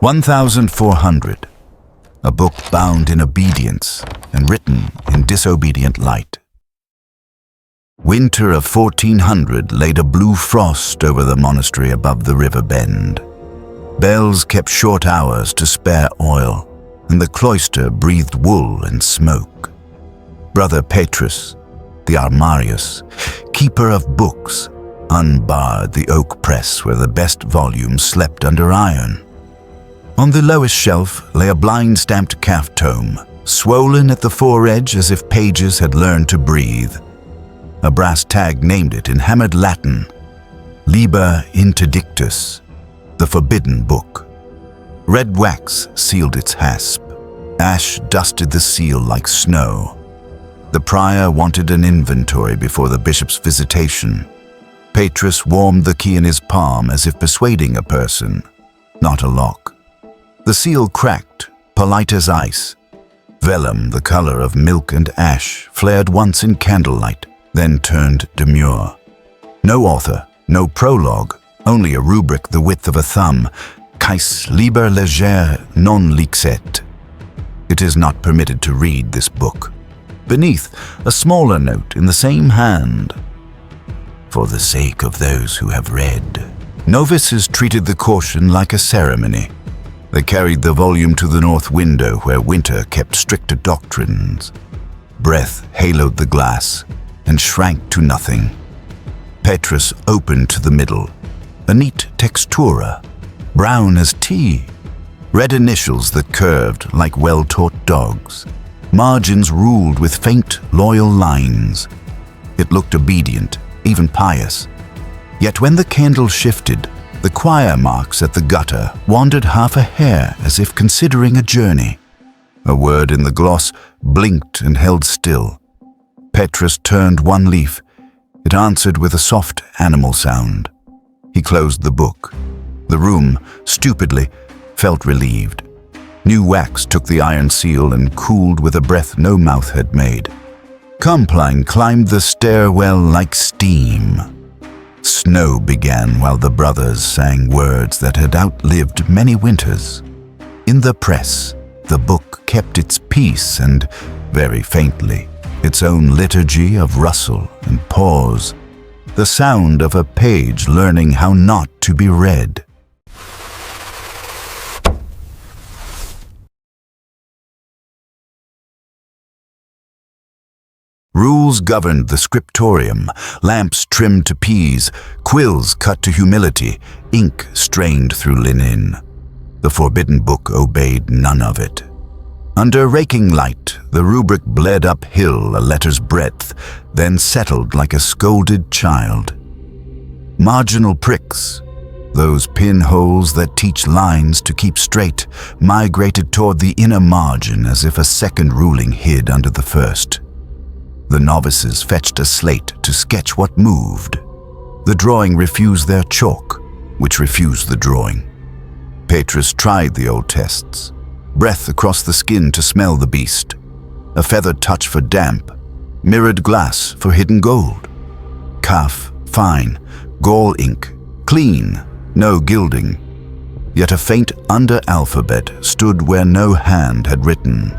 1400. A book bound in obedience and written in disobedient light. Winter of 1400 laid a blue frost over the monastery above the river bend. Bells kept short hours to spare oil, and the cloister breathed wool and smoke. Brother Petrus, the Armarius, keeper of books, unbarred the oak press where the best volumes slept under iron. On the lowest shelf lay a blind-stamped calf tome, swollen at the foredge as if pages had learned to breathe. A brass tag named it in hammered Latin, Liber Interdictus, the Forbidden Book. Red wax sealed its hasp. Ash dusted the seal like snow. The prior wanted an inventory before the bishop's visitation. Petrus warmed the key in his palm as if persuading a person, not a lock. The seal cracked, polite as ice. Vellum, the color of milk and ash, flared once in candlelight, then turned demure. No author, no prologue, only a rubric the width of a thumb. Quis liber leger non lixet. It is not permitted to read this book. Beneath, a smaller note in the same hand. For the sake of those who have read. Novices treated the caution like a ceremony. They carried the volume to the north window where winter kept stricter doctrines. Breath haloed the glass and shrank to nothing. Petrus opened to the middle, a neat textura, brown as tea. Red initials that curved like well-taught dogs. Margins ruled with faint, loyal lines. It looked obedient, even pious. Yet when the candle shifted, the choir marks at the gutter wandered half a hair as if considering a journey. A word in the gloss blinked and held still. Petrus turned one leaf. It answered with a soft animal sound. He closed the book. The room, stupidly, felt relieved. New wax took the iron seal and cooled with a breath no mouth had made. Compline climbed the stairwell like steam. Snow began while the brothers sang words that had outlived many winters. In the press, the book kept its peace and, very faintly, its own liturgy of rustle and pause, the sound of a page learning how not to be read. Rules governed the scriptorium, lamps trimmed to peas, quills cut to humility, ink strained through linen. The forbidden book obeyed none of it. Under raking light, the rubric bled uphill a letter's breadth, then settled like a scolded child. Marginal pricks, those pinholes that teach lines to keep straight, migrated toward the inner margin as if a second ruling hid under the first. The novices fetched a slate to sketch what moved. The drawing refused their chalk, which refused the drawing. Petrus tried the old tests. Breath across the skin to smell the beast. A feathered touch for damp. Mirrored glass for hidden gold. Calf, fine. Gall ink, clean, no gilding. Yet a faint under-alphabet stood where no hand had written.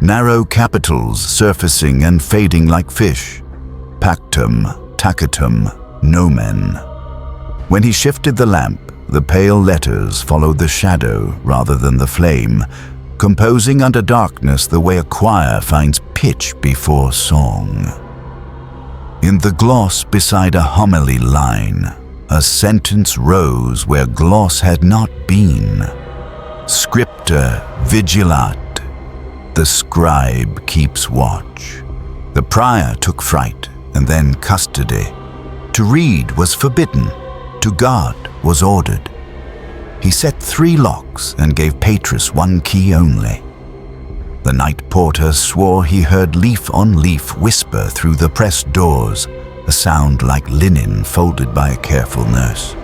Narrow capitals surfacing and fading like fish. Pactum, tacitum, nomen. When he shifted the lamp, the pale letters followed the shadow rather than the flame, composing under darkness the way a choir finds pitch before song. In the gloss beside a homily line, a sentence rose where gloss had not been. Scripta vigilat. The scribe keeps watch. The prior took fright and then custody. To read was forbidden, to guard was ordered. He set 3 locks and gave Petrus 1 key only. The night porter swore he heard leaf on leaf whisper through the pressed doors, a sound like linen folded by a careful nurse.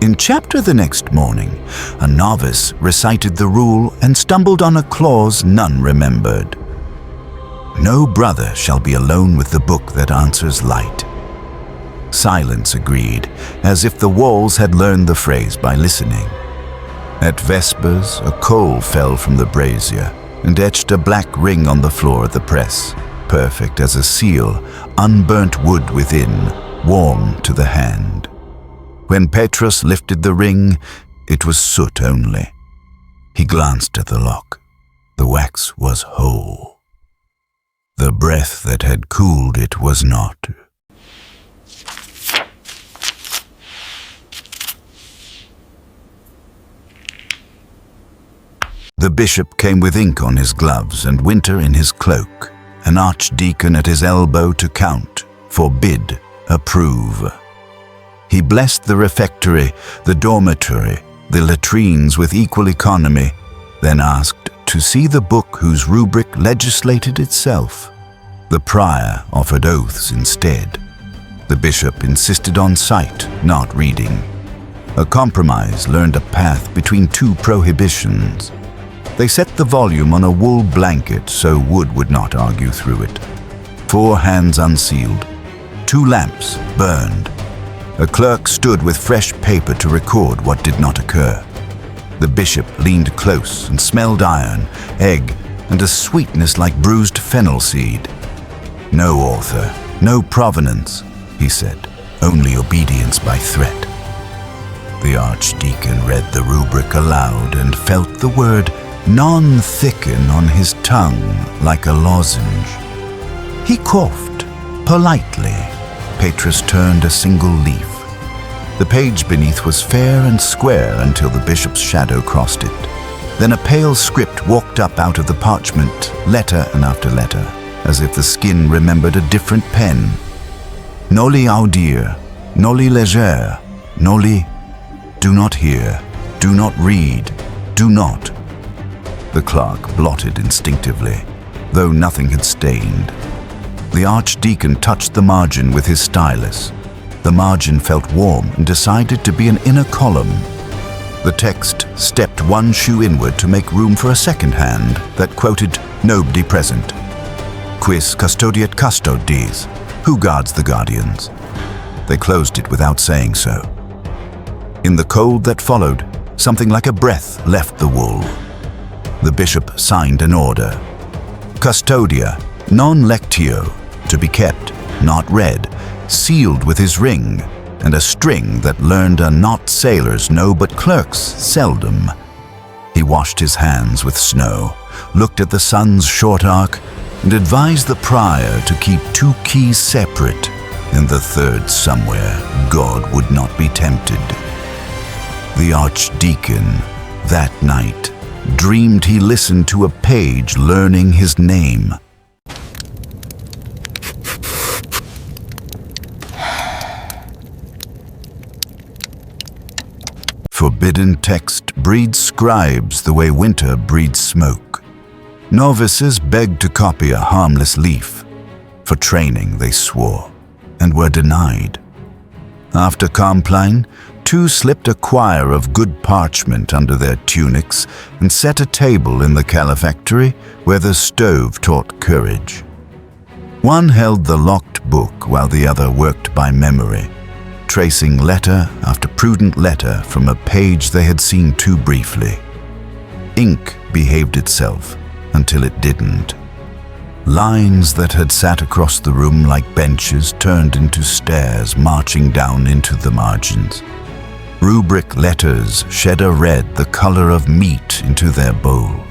In chapter the next morning, a novice recited the rule and stumbled on a clause none remembered. No brother shall be alone with the book that answers light. Silence agreed, as if the walls had learned the phrase by listening. At vespers, a coal fell from the brazier and etched a black ring on the floor of the press, perfect as a seal, unburnt wood within, warm to the hand. When Petrus lifted the ring, it was soot only. He glanced at the lock. The wax was whole. The breath that had cooled it was not. The bishop came with ink on his gloves and Winter in his cloak, an archdeacon at his elbow to count, forbid, approve. He blessed the refectory, the dormitory, the latrines with equal economy, then asked to see the book whose rubric legislated itself. The prior offered oaths instead. The bishop insisted on sight, not reading. A compromise learned a path between two prohibitions. They set the volume on a wool blanket so Wood would not argue through it. 4 hands unsealed. 2 lamps burned. A clerk stood with fresh paper to record what did not occur. The bishop leaned close and smelled iron, egg, and a sweetness like bruised fennel seed. No author, no provenance, he said, only obedience by threat. The archdeacon read the rubric aloud and felt the word non thicken on his tongue like a lozenge. He coughed, politely. Petrus turned a single leaf. The page beneath was fair and square until the bishop's shadow crossed it. Then a pale script walked up out of the parchment, letter and after letter, as if the skin remembered a different pen. Noli audire, noli legere, noli, do not hear, do not read, do not. The clerk blotted instinctively, though nothing had stained. The archdeacon touched the margin with his stylus. The margin felt warm and decided to be an inner column. The text stepped 1 shoe inward to make room for a second hand that quoted nobody present. Quis custodiet custodes? Who guards the guardians? They closed it without saying so. In the cold that followed, something like a breath left the wool. The bishop signed an order. Custodia, non lectio, to be kept, not read, sealed with his ring, and a string that learned a not sailors know but clerks seldom. He washed his hands with snow, looked at the sun's short arc, and advised the prior to keep 2 keys separate, and the third somewhere God would not be tempted. The archdeacon, that night, dreamed he listened to a page learning his name. Forbidden text breeds scribes the way winter breeds smoke. Novices begged to copy a harmless leaf. For training they swore, and were denied. After Compline, 2 slipped a quire of good parchment under their tunics and set a table in the calefactory where the stove taught courage. One held the locked book while the other worked by memory, tracing letter after prudent letter from a page they had seen too briefly. Ink behaved itself until it didn't. Lines that had sat across the room like benches turned into stairs marching down into the margins. Rubric letters shed a red the color of meat into their bowls.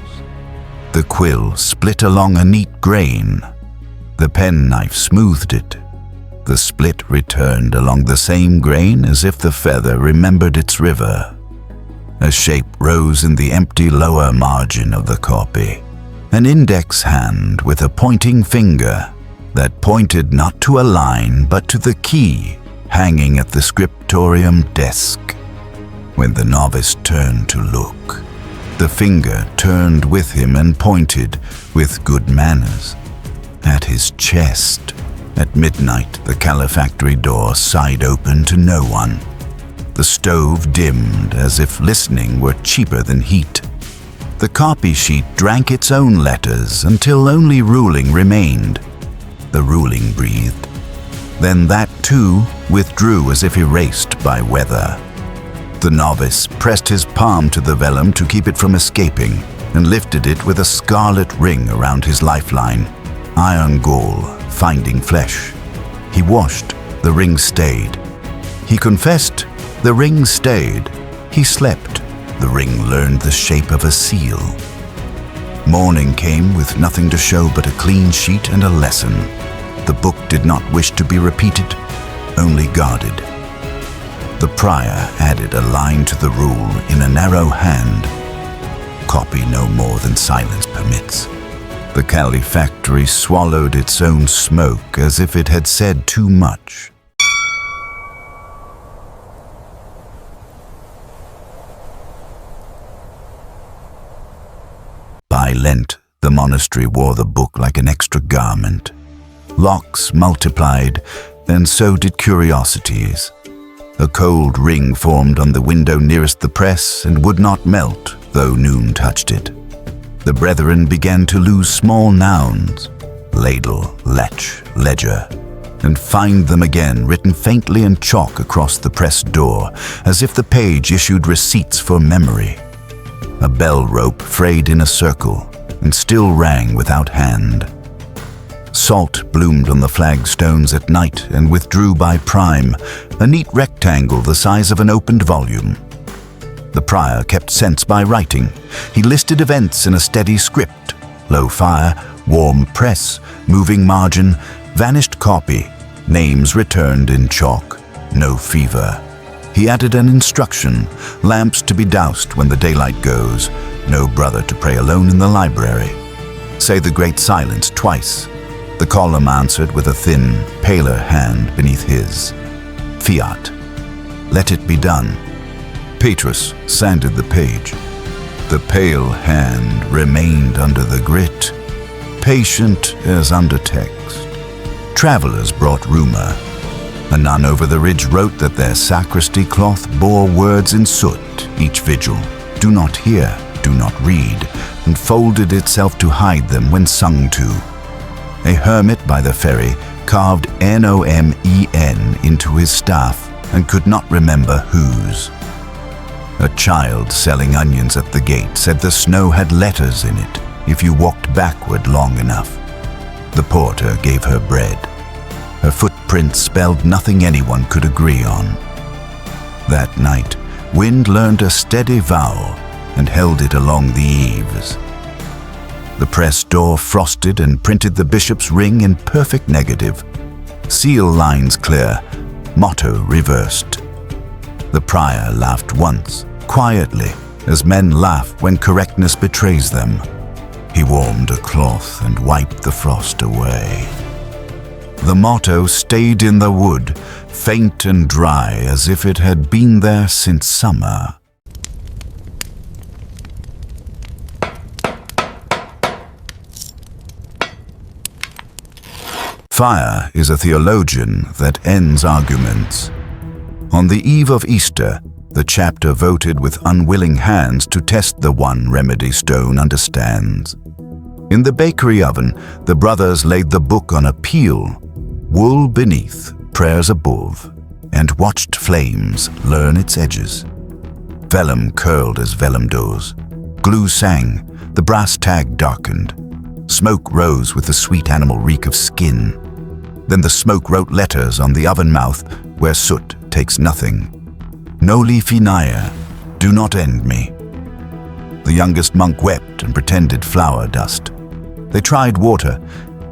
The quill split along a neat grain. The penknife smoothed it. The split returned along the same grain as if the feather remembered its river. A shape rose in the empty lower margin of the copy. An index hand with a pointing finger that pointed not to a line but to the key hanging at the scriptorium desk. When the novice turned to look, the finger turned with him and pointed, with good manners, at his chest. At midnight, the calefactory door sighed open to no one. The stove dimmed as if listening were cheaper than heat. The copy sheet drank its own letters until only ruling remained. The ruling breathed. Then that too withdrew as if erased by weather. The novice pressed his palm to the vellum to keep it from escaping and lifted it with a scarlet ring around his lifeline. Iron gall, finding flesh. He washed, the ring stayed. He confessed, the ring stayed. He slept, the ring learned the shape of a seal. Morning came with nothing to show but a clean sheet and a lesson. The book did not wish to be repeated, only guarded. The prior added a line to the rule in a narrow hand. Copy no more than silence permits. The calefactory swallowed its own smoke as if it had said too much. By Lent, the monastery wore the book like an extra garment. Locks multiplied, and so did curiosities. A cold ring formed on the window nearest the press and would not melt, though noon touched it. The brethren began to lose small nouns, ladle, lech, ledger, and find them again written faintly in chalk across the press door, as if the page issued receipts for memory. A bell rope frayed in a circle and still rang without hand. Salt bloomed on the flagstones at night and withdrew by prime, a neat rectangle the size of an opened volume. The prior kept sense by writing. He listed events in a steady script: low fire, warm press, moving margin, vanished copy, names returned in chalk, no fever. He added an instruction: lamps to be doused when the daylight goes, no brother to pray alone in the library. Say the great silence twice. The column answered with a thin, paler hand beneath his. Fiat. Let it be done. Petrus sanded the page. The pale hand remained under the grit, patient as under text. Travelers brought rumor. A nun over the ridge wrote that their sacristy cloth bore words in soot each vigil: do not hear, do not read, and folded itself to hide them when sung to. A hermit by the ferry carved NOMEN into his staff and could not remember whose. A child selling onions at the gate said the snow had letters in it if you walked backward long enough. The porter gave her bread. Her footprints spelled nothing anyone could agree on. That night, Wind learned a steady vowel and held it along the eaves. The press door frosted and printed the bishop's ring in perfect negative. Seal lines clear, motto reversed. The prior laughed once, quietly, as men laugh when correctness betrays them. He warmed a cloth and wiped the frost away. The motto stayed in the wood, faint and dry as if it had been there since summer. Fire is a theologian that ends arguments. On the eve of Easter, the chapter voted with unwilling hands to test the one remedy stone understands. In the bakery oven, the brothers laid the book on a peel, wool beneath, prayers above, and watched flames learn its edges. Vellum curled as vellum does. Glue sang, the brass tag darkened. Smoke rose with the sweet animal reek of skin. Then the smoke wrote letters on the oven mouth where soot takes nothing. Noli finier, do not end me. The youngest monk wept and pretended flour dust. They tried water.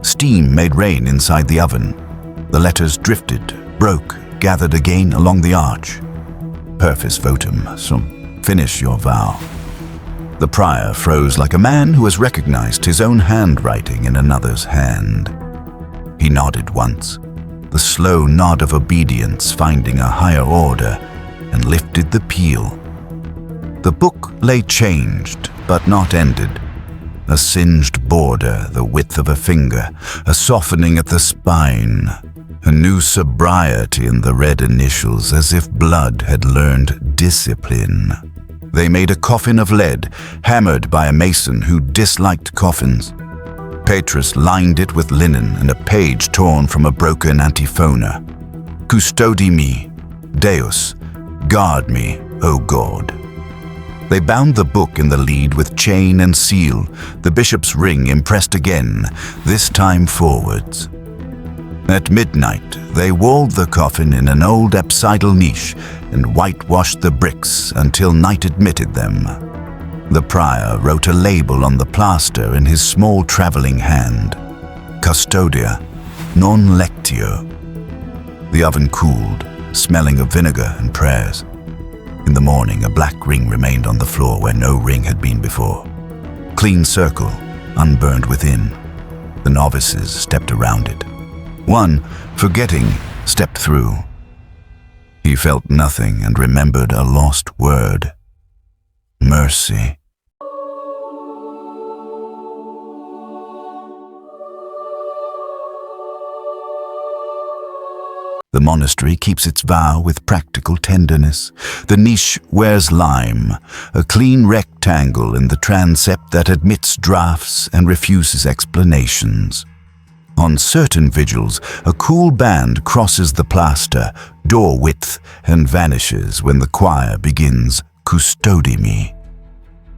Steam made rain inside the oven. The letters drifted, broke, gathered again along the arch. Perfis votum sum. Finish your vow. The prior froze like a man who has recognized his own handwriting in another's hand. He nodded once, the slow nod of obedience finding a higher order, and lifted the peel. The book lay changed, but not ended. A singed border the width of a finger, a softening at the spine, a new sobriety in the red initials as if blood had learned discipline. They made a coffin of lead, hammered by a mason who disliked coffins. Petrus lined it with linen and a page torn from a broken antiphona. Custodi me, Deus, guard me, O God. They bound the book in the lead with chain and seal, the bishop's ring impressed again, this time forwards. At midnight, they walled the coffin in an old apsidal niche and whitewashed the bricks until night admitted them. The prior wrote a label on the plaster in his small traveling hand. Custodia, non lectio. The oven cooled, smelling of vinegar and prayers. In the morning, a black ring remained on the floor where no ring had been before. Clean circle, unburned within. The novices stepped around it. One, forgetting, stepped through. He felt nothing and remembered a lost word. Mercy. The monastery keeps its vow with practical tenderness. The niche wears lime, a clean rectangle in the transept that admits drafts and refuses explanations. On certain vigils, a cool band crosses the plaster, door width, and vanishes when the choir begins Custodi me.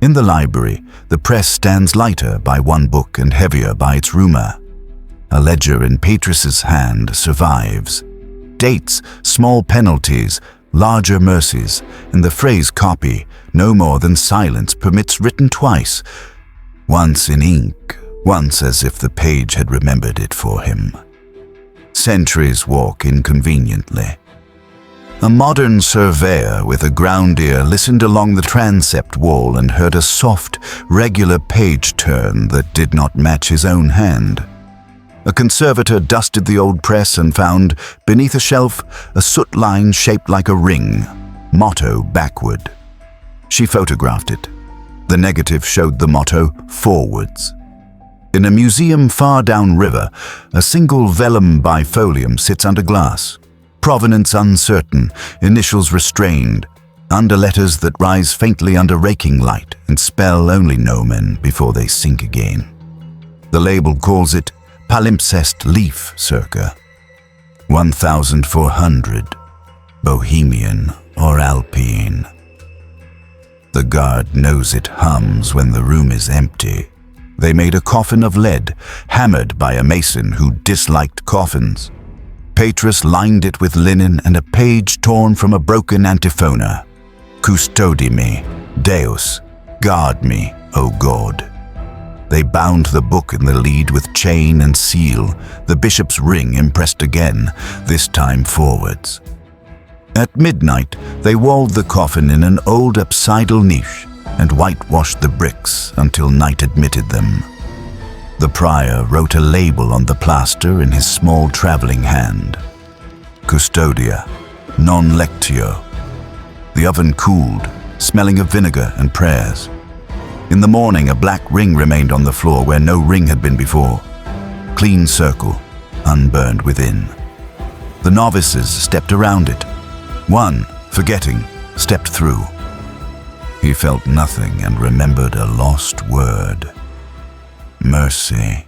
In the library, the press stands lighter by one book and heavier by its rumor. A ledger in Patris's hand survives. Dates, small penalties, larger mercies, and the phrase copy, no more than silence, permits written twice, once in ink, once as if the page had remembered it for him. Centuries walk inconveniently. A modern surveyor with a ground ear listened along the transept wall and heard a soft, regular page turn that did not match his own hand. A conservator dusted the old press and found, beneath a shelf, a soot line shaped like a ring, motto backward. She photographed it. The negative showed the motto forwards. In a museum far downriver, a single vellum bifolium sits under glass. Provenance uncertain, initials restrained, under letters that rise faintly under raking light and spell only nomen before they sink again. The label calls it palimpsest leaf circa 1400, Bohemian or Alpine. The guard knows it hums when the room is empty. They made a coffin of lead, hammered by a mason who disliked coffins. Patris lined it with linen and a page torn from a broken antiphona. Custodi me, Deus, guard me, O God. They bound the book in the lead with chain and seal, the bishop's ring impressed again, this time forwards. At midnight, they walled the coffin in an old apsidal niche and whitewashed the bricks until night admitted them. The prior wrote a label on the plaster in his small traveling hand. Custodia, non lectio. The oven cooled, smelling of vinegar and prayers. In the morning, a black ring remained on the floor where no ring had been before. Clean circle, unburned within. The novices stepped around it. One, forgetting, stepped through. He felt nothing and remembered a lost word. Mercy.